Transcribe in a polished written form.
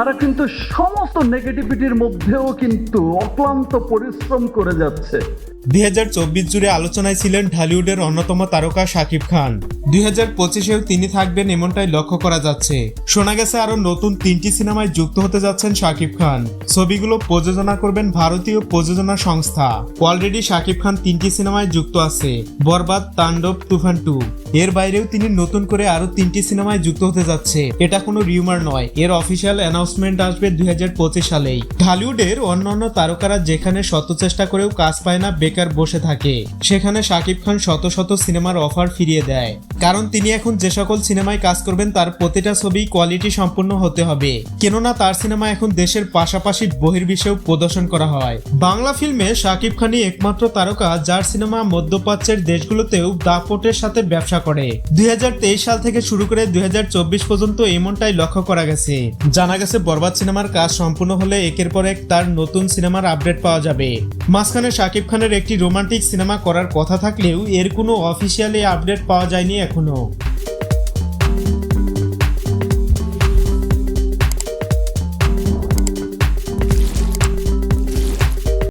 তারা কিন্তু সমস্ত নেগেটিভিটির মধ্যেও কিন্তু অক্লান্ত পরিশ্রম করে যাচ্ছে। 2024 জুড়ে আলোচনায় ছিলেন ঢালিউডের অন্যতম তারকা শাকিব খান। 2025-এও তিনি থাকবেন এমনটাই লক্ষ্য করা যাচ্ছে। শোনা গেছে আরো নতুন 3টি সিনেমায় যুক্ত হতে যাচ্ছেন শাকিব খান। ছবিগুলো প্রযোজনা করবেন ভারতীয় প্রযোজনা সংস্থা। অলরেডি শাকিব খান 3টি সিনেমায় যুক্ত আছে, বরবাদ, তাণ্ডব, তুফান 2। এর বাইরেও তিনি নতুন করে আরো 3টি সিনেমায় যুক্ত হতে যাচ্ছে। এটা কোনো রিউমার নয়, এর অফিসিয়াল অ্যানাউন্সমেন্ট আসবে 2025 সালেই। ঢালিউডের অন্যান্য তারকারা যেখানে শত চেষ্টা করেও কাজ পায় না, বেকার বসে থাকে, সেখানে শাকিব খান শত শত সিনেমার অফার ফিরিয়ে দেয়। কারণ তিনি এখন যে সকল সিনেমায় কাজ করবেন তার প্রতিটা ছবি কোয়ালিটি সম্পূর্ণ হতে হবে, কেননা তার সিনেমা এখন দেশের পাশাপাশি বহির্বিশ্বেও প্রদর্শন করা হয়। বাংলা ফিল্মে শাকিব খানই একমাত্র তারকা যার সিনেমা মধ্যপ্রাচ্যের দেশগুলোতেও দাপটের সাথে ব্যবসা করে। 2023 সাল থেকে শুরু করে 2024 পর্যন্ত এমনটাই লক্ষ্য করা গেছে। জানা গেছে বরবাদ সিনেমার কাজ সম্পূর্ণ হলে একের পর এক তার নতুন সিনেমার আপডেট পাওয়া যাবে। মাঝখানে শাকিব খানের একটি রোমান্টিক সিনেমা করার কথা থাকলেও এর কোনো অফিসিয়ালি আপডেট পাওয়া যায়নি এখনো।